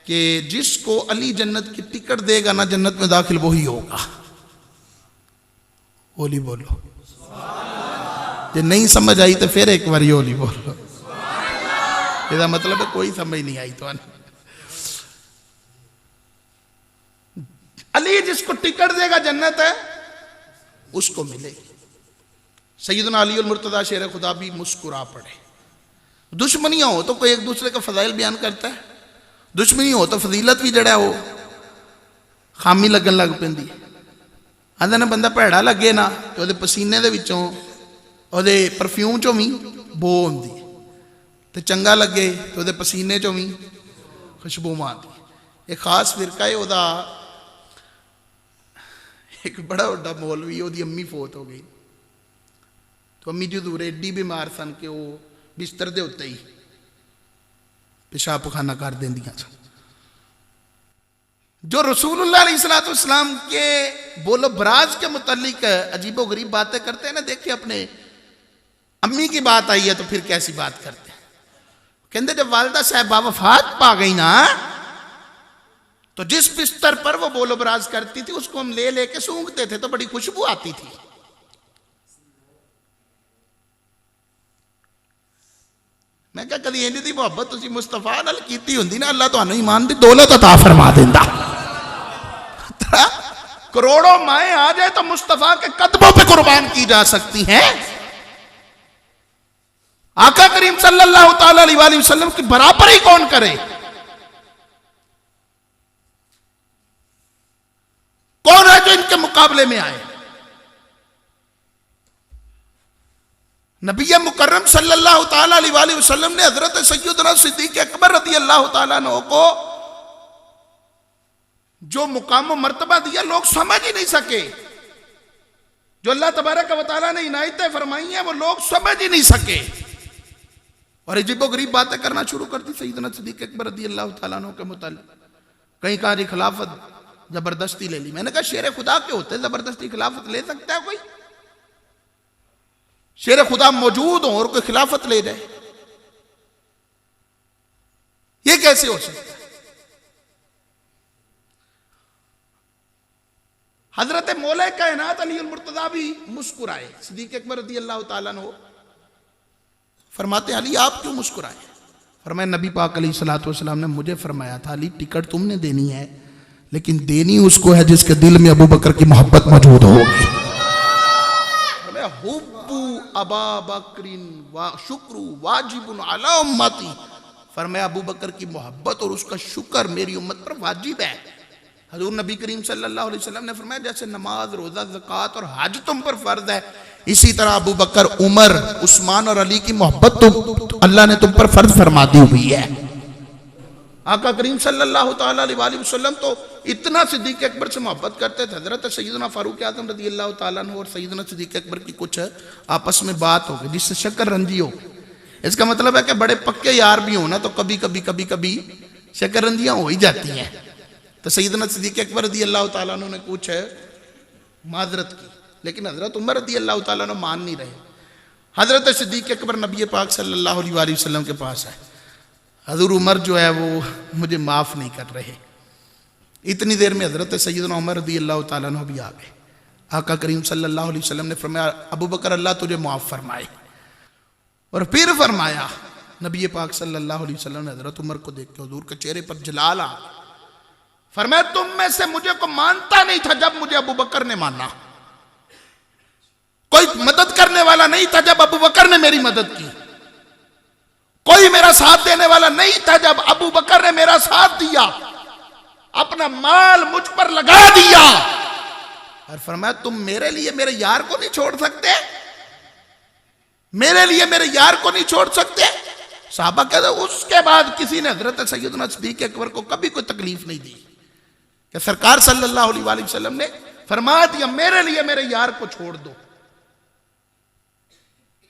کہ جس کو علی جنت کی ٹکٹ دے گا نا جنت میں داخل وہی ہوگا. اولی بولو, جو نہیں سمجھ آئی تو پھر ایک بار اولی بولو. یہ مطلب ہے کوئی سمجھ نہیں آئی تو علی جس کو ٹکٹ دے گا جنت ہے اس کو ملے. سیدنا علی المرتضیٰ شیر خدا بھی مسکرا پڑے. دشمنیاں ہو تو کوئی ایک دوسرے کا فضائل بیان کرتا ہے, دشمنی ہو تو فضیلت بھی جڑا ہو خامی لگن لگ پیندی. آندھا نا بندہ پیڑا لگے نا تو دے پسینے دے وچوں او دے پرفیوم چوں بھی بو ہوندی. تو چنگا لگے تو دے پسینے چوں بھی خوشبو آتی. ایک خاص فرقہ ہے وہ ایک بڑا بڑا مولوی وہ امی فوت ہو گئی تو امی جدور ایڈی بیمار سن کہ وہ بستر دے ہوتے ہی پیشاب پخانہ کر دیندیاں سن. جو رسول اللہ علیہ السلام کے بول و براز کے متعلق عجیب و غریب باتیں کرتے ہیں نا, دیکھیں اپنے امی کی بات آئی ہے تو پھر کیسی بات کرتے ہیں. کہندے جب والدہ صاحبہ وفات پا گئی نا تو جس بستر پر وہ بول و براز کرتی تھی اس کو ہم لے لے کے سونگتے تھے تو بڑی خوشبو آتی تھی. میں کہا کدی انج دی محبت تسی مصطفیٰ نال کیتی ہوندی نا اللہ تانوں ایمان دی دولت عطا فرما دیندا. کروڑوں مائیں آ جائے تو مصطفیٰ کے قدموں پہ قربان کی جا سکتی ہیں. آقا کریم صلی اللہ تعالی علیہ وآلہ وسلم کی برابری کون کرے؟ کون ہے جو ان کے مقابلے میں آئے؟ نبی مکرم صلی اللہ تعالی علیہ وآلہ وسلم نے حضرت سیدنا صدیق اکبر رضی اللہ تعالیٰ عنہ کو جو مقام و مرتبہ دیا لوگ سمجھ ہی نہیں سکے. جو اللہ تبارک و تعالیٰ نے عنایتیں فرمائی ہیں وہ لوگ سمجھ ہی نہیں سکے اور عجیب و غریب باتیں کرنا شروع کر دی سیدنا صدیق اکبر رضی اللہ تعالیٰ عنہ کے متعلق. کہیں کہا جی خلافت زبردستی لے لی. میں نے کہا شیر خدا کے ہوتے زبردستی خلافت لے سکتا ہے کوئی؟ شیر خدا موجود ہوں اور کوئی خلافت لے جائے, یہ کیسے ہو سکتا ہے؟ حضرت مولا کائنات علی المرتضیٰ بھی مسکرائے. صدیق اکبر رضی اللہ تعالیٰ عنہ فرماتے علی آپ کیوں مسکرائے؟ فرمایا نبی پاک علیہ السلام نے مجھے فرمایا تھا علی ٹکٹ تم نے دینی ہے لیکن دینی اس کو ہے جس کے دل میں ابو بکر کی محبت موجود ہوگی. حب ابا بکر شکر واجب علی امتی. فرمایا ابو بکر کی محبت اور اس کا شکر میری امت پر واجب ہے. حضور نبی کریم صلی اللہ علیہ وسلم نے فرمایا جیسے نماز روزہ زکوٰۃ اور حج تم پر فرض ہے اسی طرح ابو بکر عمر عثمان اور علی کی محبت اللہ نے تم پر فرض فرما دی ہوئی ہے. آقا کریم صلی اللہ تعالیٰ علیہ وآلہ وسلم تو اتنا صدیق اکبر سے محبت کرتے تھے. حضرت سیدنا فاروق اعظم رضی اللہ تعالیٰ عنہ اور سیدنا صدیق اکبر کی کچھ آپس میں بات ہو گئی جس سے شکر رنجی ہو. اس کا مطلب ہے کہ بڑے پکے یار بھی ہونا تو کبھی کبھی شکر رنجیاں ہو ہی جاتی ہیں. تو سیدنا صدیق اکبر رضی اللہ تعالیٰ عنہ نے کچھ معذرت کی لیکن حضرت عمر رضی اللہ تعالیٰ عنہ مان نہیں رہے. حضرت صدیق اکبر نبی پاک صلی اللہ علیہ وآلہ وسلم کے پاس ہے. حضور عمر جو ہے وہ مجھے معاف نہیں کر رہے. اتنی دیر میں حضرت سیدنا عمر رضی اللہ تعالیٰ عنہ بھی آ گئے. آقا کریم صلی اللہ علیہ وسلم نے فرمایا ابو بکر اللہ تجھے معاف فرمائے. اور پھر فرمایا نبی پاک صلی اللہ علیہ وسلم نے حضرت عمر کو دیکھ کے حضور کے چہرے پر جلال آ گیا. فرمایا تم میں سے مجھے کو مانتا نہیں تھا جب مجھے ابو بکر نے مانا, کوئی مدد کرنے والا نہیں تھا جب ابو بکر نے میری مدد کی, کوئی میرا ساتھ دینے والا نہیں تھا جب ابو بکر نے میرا ساتھ دیا, اپنا مال مجھ پر لگا دیا. اور فرمایا تم میرے لیے میرے یار کو نہیں چھوڑ سکتے, میرے لیے میرے یار کو نہیں چھوڑ سکتے. صحابہ کہتے ہیں اس کے بعد کسی نے حضرت سیدنا صدیق اکبر کو کبھی کوئی تکلیف نہیں دی کہ سرکار صلی اللہ علیہ وآلہ وسلم نے فرما دیا میرے لیے میرے یار کو چھوڑ دو.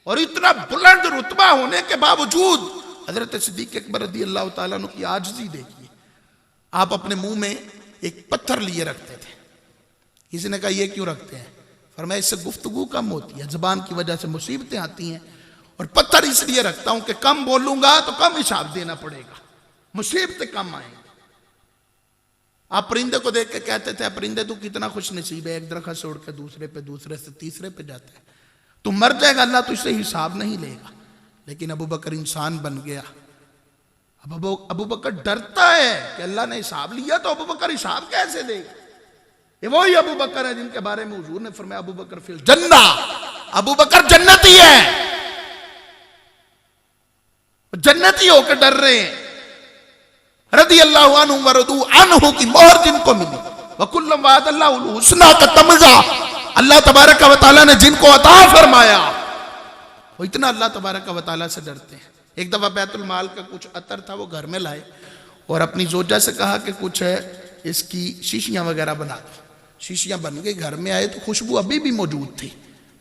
اور اتنا بلند رتبہ ہونے کے باوجود حضرت صدیق اکبر رضی اللہ تعالیٰ عنہ کی عاجزی دیکھیے. آپ اپنے منہ میں ایک پتھر لیے رکھتے تھے. کسی نے کہا یہ کیوں رکھتے ہیں؟ فرمایا اس سے گفتگو کم ہوتی ہے, زبان کی وجہ سے مصیبتیں آتی ہیں, اور پتھر اس لیے رکھتا ہوں کہ کم بولوں گا تو کم حساب دینا پڑے گا, مصیبتیں کم آئیں گی. آپ پرندے کو دیکھ کے کہتے تھے پرندے تو کتنا خوش نصیب ہے, ایک درخت سے اڑ کے دوسرے پہ, دوسرے سے تیسرے پہ جاتا ہے, تو مر جائے گا اللہ تو اس سے حساب نہیں لے گا. لیکن ابو بکر انسان بن گیا. اب ابو بکر ڈرتا ہے کہ اللہ نے حساب لیا تو ابو بکر حساب کیسے دے گا. یہ وہی ابو بکر ہے جن کے بارے میں حضور نے فرمایا ابو بکر فی الجنہ, ابو بکر جنتی ہے, جنتی ہو کے ڈر رہے ہیں. رضی اللہ عنہ ورضوا عنہ کی مہر جن کو ملی, وَكُلًّا وَعَدَ اللَّهُ الْحُسْنَىٰ کا تمغہ اللہ تبارک و تعالیٰ نے جن کو عطا فرمایا وہ اتنا اللہ تبارک و تعالیٰ سے ڈرتے ہیں. ایک دفعہ بیت المال کا کچھ عطر تھا وہ گھر میں لائے اور اپنی زوجہ سے کہا کہ کچھ ہے اس کی شیشیاں وغیرہ بنا دو. شیشیاں بن گئی, گھر میں آئے تو خوشبو ابھی بھی موجود تھی.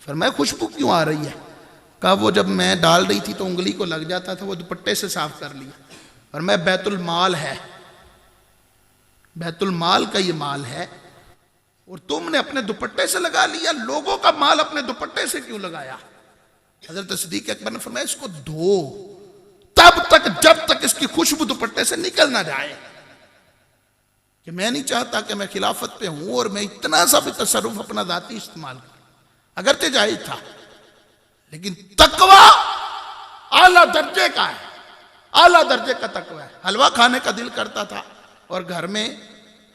فرمایا خوشبو کیوں آ رہی ہے؟ کہا وہ جب میں ڈال رہی تھی تو انگلی کو لگ جاتا تھا, وہ دوپٹے سے صاف کر لیا. فرمایا بیت المال ہے, بیت المال کا یہ مال ہے اور تم نے اپنے دوپٹے سے لگا لیا, لوگوں کا مال اپنے دوپٹے سے کیوں لگایا؟ حضرت صدیق اکبر نے فرمایا اس کو دھو تب تک جب تک اس کی خوشبو دوپٹے سے نکل نہ جائے. کہ میں نہیں چاہتا کہ میں خلافت پہ ہوں اور میں اتنا سا بھی تصرف اپنا ذاتی استعمال کروں. اگرچہ جائز تھا لیکن تقوی اعلیٰ درجے کا ہے, اعلیٰ درجے کا تقوی ہے. حلوہ کھانے کا دل کرتا تھا اور گھر میں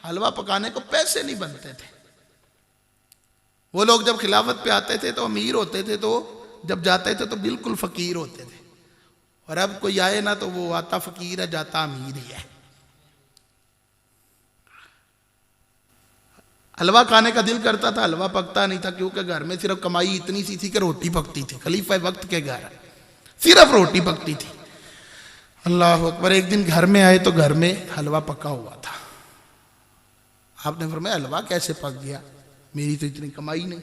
حلوہ پکانے کو پیسے نہیں بنتے تھے. وہ لوگ جب خلافت پہ آتے تھے تو امیر ہوتے تھے, تو جب جاتے تھے تو بالکل فقیر ہوتے تھے. اور اب کوئی آئے نا تو وہ آتا فقیر ہے جاتا امیر ہی ہے. حلوہ کھانے کا دل کرتا تھا, حلوہ پکتا نہیں تھا کیونکہ گھر میں صرف کمائی اتنی سی تھی کہ روٹی پکتی تھی. خلیفہ وقت کے گھر صرف روٹی پکتی تھی. اللہ اکبر. ایک دن گھر میں آئے تو گھر میں حلوہ پکا ہوا تھا. آپ نے فرمایا حلوہ کیسے پک گیا؟ میری تو اتنی کمائی نہیں.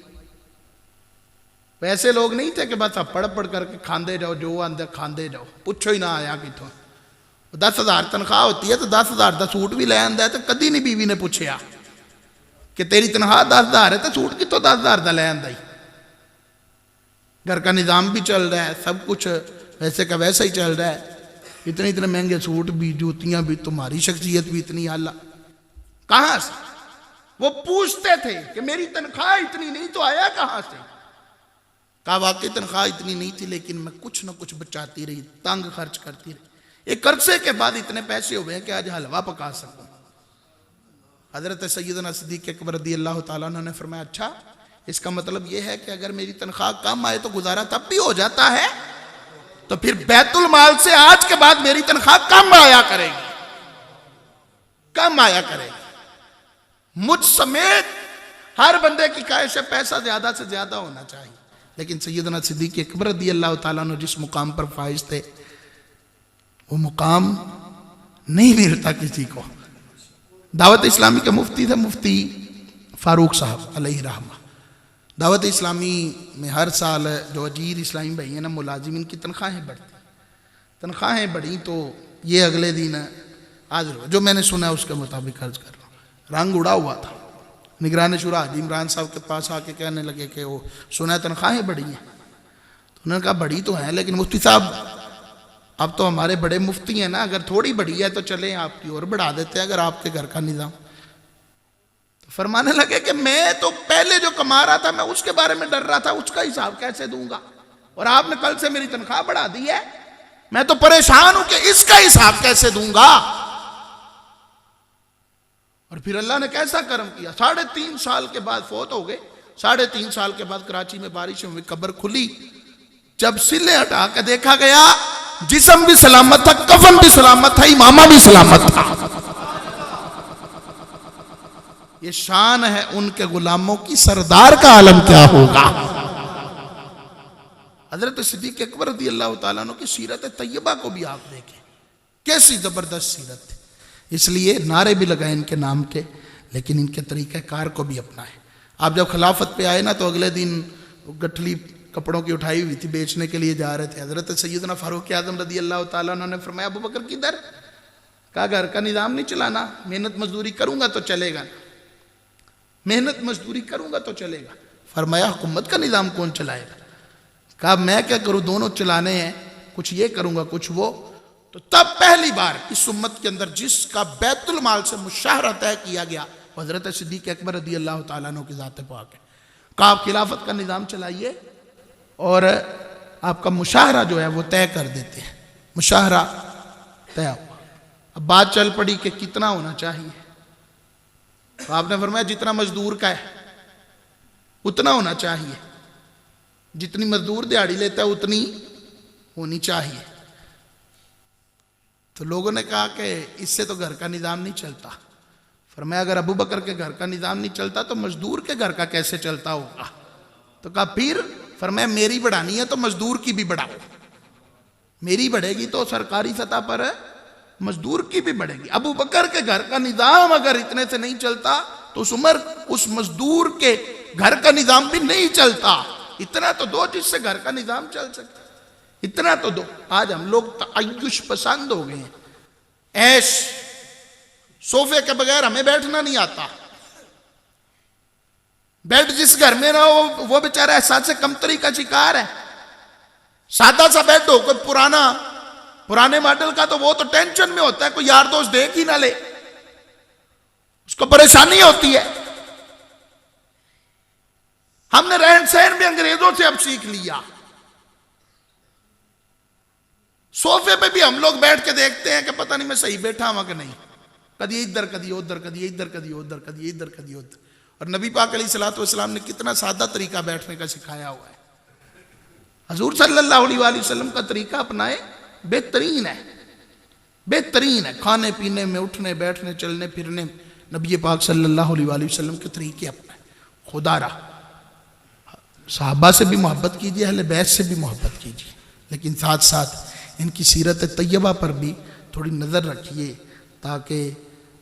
ویسے لوگ نہیں تھے کہ بس آپ پڑھ کر کے کھاندے جاؤ, جو اندر کھاندے جاؤ, پوچھو ہی نہ آیا کتوں. 10,000 تنخواہ ہوتی ہے تو 10,000 کا سوٹ بھی لے آندا ہے تو کدی نہیں بیوی نے پوچھیا کہ تیری تنخواہ 10,000 ہے تو سوٹ کتوں 10,000 کا لے آندا ہی. گھر کا نظام بھی چل رہا ہے, سب کچھ ویسے کا ویسا ہی چل رہا ہے. اتنے مہنگے سوٹ بھی, جوتیاں بھی, تمہاری شخصیت بھی اتنی اعلیٰ. کہاں سے؟ وہ پوچھتے تھے کہ میری تنخواہ اتنی نہیں تو آیا کہاں سے؟ کہا واقعی تنخواہ اتنی نہیں تھی لیکن میں کچھ نہ کچھ بچاتی رہی, تنگ خرچ کرتی رہی. ایک عرصے کے بعد اتنے پیسے ہوئے ہیں کہ آج حلوہ پکا سکوں. حضرت سیدنا صدیق اکبر رضی اللہ تعالیٰ عنہ نے فرمایا اچھا اس کا مطلب یہ ہے کہ اگر میری تنخواہ کم آئے تو گزارا تب بھی ہو جاتا ہے, تو پھر بیت المال سے آج کے بعد میری تنخواہ کم آیا کرے گی, کم آیا کرے گی. مجھ سمیت ہر بندے کی خواہش ہے پیسہ زیادہ سے زیادہ ہونا چاہیے, لیکن سیدنا صدیق اکبر رضی اللہ تعالیٰ عنہ جس مقام پر فائز تھے وہ مقام نہیں ملتا کسی کو. دعوت اسلامی کے مفتی تھے مفتی فاروق صاحب علیہ رحمہ. دعوت اسلامی میں ہر سال جو اجیر اسلامی بھائی ہیں نا ملازمین کی تنخواہیں بڑھتی, تنخواہیں بڑھی تو یہ اگلے دن حاضر ہو, جو میں نے سنا ہے اس کے مطابق عرض کر رہا ہوں. رنگ اڑا ہوا تھا. نگران شورا حاجی عمران صاحب کے پاس آ کے کہنے لگے کہ وہ سنا ہے تنخواہیں بڑھی ہیں. تو انہوں نے کہا بڑھی تو ہیں لیکن مفتی صاحب اب تو ہمارے بڑے مفتی ہیں نا, اگر تھوڑی بڑھی ہے تو چلیں آپ کی اور بڑھا دیتے ہیں اگر آپ کے گھر کا نظام. تو فرمانے لگے کہ میں تو پہلے جو کما رہا تھا میں اس کے بارے میں ڈر رہا تھا, اس کا حساب کیسے دوں گا, اور آپ نے کل سے میری تنخواہ بڑھا دی ہے, میں تو پریشان ہوں کہ اس کا حساب کیسے دوں گا. اور پھر اللہ نے کیسا کرم کیا, 3.5 سال کے بعد فوت ہو گئے. 3.5 سال کے بعد کراچی میں بارش ہوئی, قبر کھلی. جب سلے ہٹا کے دیکھا گیا جسم بھی سلامت تھا, کفن بھی سلامت تھا, امامہ بھی سلامت تھا. یہ شان ہے ان کے غلاموں کی, سردار کا عالم کیا ہوگا. حضرت صدیق اکبر رضی اللہ تعالیٰ عنہ کی سیرت طیبہ کو بھی آپ دیکھیں, کیسی زبردست سیرت تھی. اس لیے نعرے بھی لگائے ان کے نام کے, لیکن ان کے طریقہ کار کو بھی اپنائے. آپ جب خلافت پہ آئے نا تو اگلے دن گٹھلی کپڑوں کی اٹھائی ہوئی تھی, بیچنے کے لیے جا رہے تھے. حضرت سیدنا فاروق اعظم رضی اللہ تعالیٰ عنہ نے فرمایا ابو بکر کدھر؟ کہا گھر کا نظام نہیں چلانا, محنت مزدوری کروں گا تو چلے گا, محنت مزدوری کروں گا تو چلے گا. فرمایا حکومت کا نظام کون چلائے گا؟ کہا میں کیا کروں, دونوں چلانے ہیں, کچھ یہ کروں گا کچھ وہ. تو تب پہلی بار اس امت کے اندر جس کا بیت المال سے مشاہرہ طے کیا گیا حضرت صدیق اکبر رضی اللہ تعالیٰ عنہ کی ذات پاک ہے. کہا آپ خلافت کا نظام چلائیے اور آپ کا مشاہرہ جو ہے وہ طے کر دیتے ہیں. مشاہرہ طے ہوا. اب بات چل پڑی کہ کتنا ہونا چاہیے. تو آپ نے فرمایا جتنا مزدور کا ہے اتنا ہونا چاہیے, جتنی مزدور دیہاڑی لیتا ہے اتنی ہونی چاہیے. تو لوگوں نے کہا کہ اس سے تو گھر کا نظام نہیں چلتا. فرمایا اگر ابو بکر کے گھر کا نظام نہیں چلتا تو مزدور کے گھر کا کیسے چلتا ہوگا. تو کہا پھر؟ فرمایا میری بڑھانی ہے تو مزدور کی بھی بڑھاؤ, میری بڑھے گی تو سرکاری سطح پر ہے، مزدور کی بھی بڑھے گی۔ ابو بکر کے گھر کا نظام اگر اتنے سے نہیں چلتا تو اس مزدور کے گھر کا نظام بھی نہیں چلتا۔ اتنا تو دو جس سے گھر کا نظام چل سکتا، اتنا تو دو۔ آج ہم لوگ تعیش پسند ہو گئے ہیں، ایش، صوفے کے بغیر ہمیں بیٹھنا نہیں آتا۔ بیڈ جس گھر میں نہ ہو وہ بیچارہ احساس کمتری کا شکار ہے۔ سادہ سا بیڈ ہو کوئی پرانے ماڈل کا تو وہ تو ٹینشن میں ہوتا ہے، کوئی یار دوست دیکھ ہی نہ لے، اس کو پریشانی ہوتی ہے۔ ہم نے رہن سہن بھی انگریزوں سے اب سیکھ لیا۔ صوفے پہ بھی ہم لوگ بیٹھ کے دیکھتے ہیں کہ پتہ نہیں میں صحیح بیٹھا ہوں کہ نہیں، کدی ادھر کدی ادھر، کدی ادھر کدی ادھر، کدی ادھر کدی ادھر۔ اور نبی پاک علیہ الصلوۃ والسلام نے کتنا سادہ طریقہ بیٹھنے کا سکھایا ہوا ہے۔ حضور صلی اللہ علیہ وآلہ وسلم کا طریقہ اپنائے، بہترین ہے، بہترین ہے۔ کھانے پینے میں، اٹھنے بیٹھنے، چلنے پھرنے، نبی پاک صلی اللہ علیہ وآلہ وسلم کے طریقے اپنائے۔ خدا را صحابہ سے بھی محبت کیجیے، اہل بیت سے بھی محبت کیجیے، لیکن ساتھ ساتھ ان کی سیرت طیبہ پر بھی تھوڑی نظر رکھیے تاکہ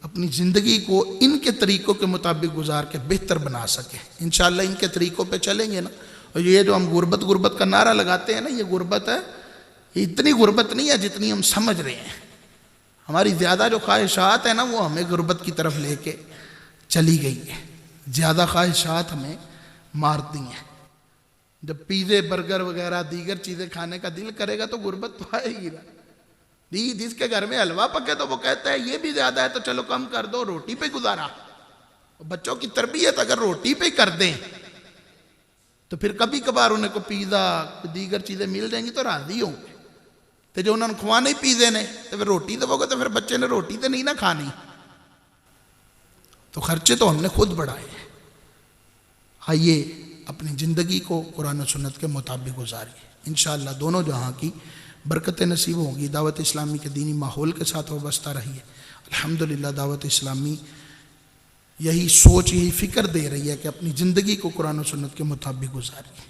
اپنی زندگی کو ان کے طریقوں کے مطابق گزار کے بہتر بنا سکیں۔ انشاءاللہ ان کے طریقوں پہ چلیں گے نا۔ اور یہ جو ہم غربت کا نعرہ لگاتے ہیں نا، یہ غربت ہے، یہ اتنی غربت نہیں ہے جتنی ہم سمجھ رہے ہیں۔ ہماری زیادہ جو خواہشات ہیں نا وہ ہمیں غربت کی طرف لے کے چلی گئی ہیں۔ زیادہ خواہشات ہمیں مارتی ہیں۔ جب پیزے برگر وغیرہ دیگر چیزیں کھانے کا دل کرے گا تو غربت تو آئے گی نا۔ جس کے گھر میں حلوہ پکے تو وہ کہتا ہے یہ بھی زیادہ ہے تو چلو کم کر دو، روٹی پہ گزارا۔ بچوں کی تربیت اگر روٹی پہ کر دیں تو پھر کبھی کبھار انہیں کو پیزا دیگر چیزیں مل جائیں گی تو راضی ہوں گے۔ تو جو انہوں نے کھوانے پیزے نے تو پھر روٹی دو گے تو پھر بچے نے روٹی تو نہیں نہ کھانی۔ تو خرچے تو ہم نے خود بڑھائے ہیں۔ آئیے اپنی زندگی کو قرآن و سنت کے مطابق گزاریے، انشاءاللہ دونوں جہاں کی برکتیں نصیب ہوں گی۔ دعوت اسلامی کے دینی ماحول کے ساتھ وابستہ رہیے۔ الحمدللہ دعوت اسلامی یہی سوچ، یہی فکر دے رہی ہے کہ اپنی زندگی کو قرآن و سنت کے مطابق گزاریے،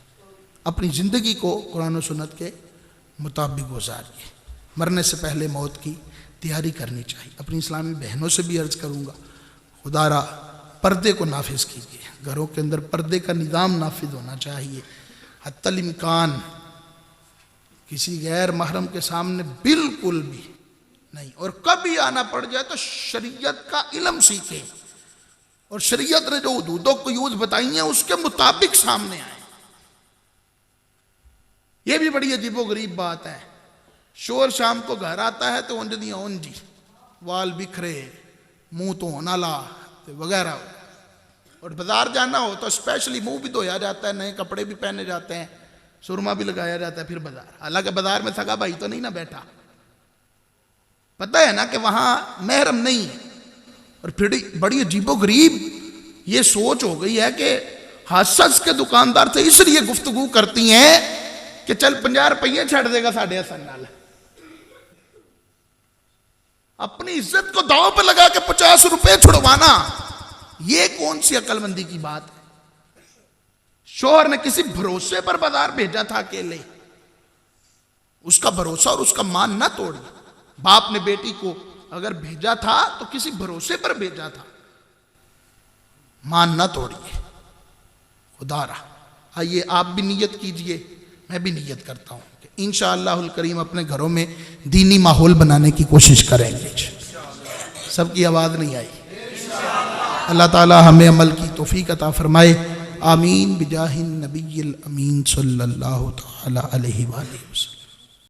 اپنی زندگی کو قرآن و سنت کے مطابق گزاریے۔ مرنے سے پہلے موت کی تیاری کرنی چاہیے۔ اپنی اسلامی بہنوں سے بھی عرض کروں گا، خدا را پردے کو نافذ کیجیے، گھروں کے اندر پردے کا نظام نافذ ہونا چاہیے۔ حتی الامکان کسی غیر محرم کے سامنے بالکل بھی نہیں، اور کبھی آنا پڑ جائے تو شریعت کا علم سیکھیں، اور شریعت نے جو حدود و قیود بتائی ہیں اس کے مطابق سامنے آئیں۔ یہ بھی بڑی عجیب و غریب بات ہے، شور شام کو گھر آتا ہے تو اونجدیاں اونجی، وال بکھرے، منہ تو نالا وغیرہ، اور بازار جانا ہو تو اسپیشلی منہ بھی دھویا جاتا ہے، نئے کپڑے بھی پہنے جاتے ہیں، سرما بھی لگایا جاتا ہے، پھر بازار۔ حالانکہ بازار میں سگا بھائی تو نہیں نہ بیٹھا، پتہ ہے نا کہ وہاں محرم نہیں ہے۔ اور پھر بڑی عجیب و غریب یہ سوچ ہو گئی ہے کہ حسس کے دکاندار سے اس لیے گفتگو کرتی ہیں کہ چل 50 روپیے چھڑ دے گا ساڑھے حسن نال۔ اپنی عزت کو داؤں پہ لگا کے 50 روپے چھڑوانا، یہ کون سی عقل مندی کی بات ہے؟ شوہر نے کسی بھروسے پر بازار بھیجا تھا اکیلے، اس کا بھروسہ اور اس کا مان نہ توڑیے۔ باپ نے بیٹی کو اگر بھیجا تھا تو کسی بھروسے پر بھیجا تھا، مان نہ توڑیے۔ خدا را آئیے آپ بھی نیت کیجئے، میں بھی نیت کرتا ہوں کہ انشاءاللہ الکریم اپنے گھروں میں دینی ماحول بنانے کی کوشش کریں گے۔ سب کی آواز نہیں آئی؟ اللہ تعالی ہمیں عمل کی توفیق عطا فرمائے، آمین بجاہ النبی الامین صلی اللہ تعالی علیہ وآلہ وسلم۔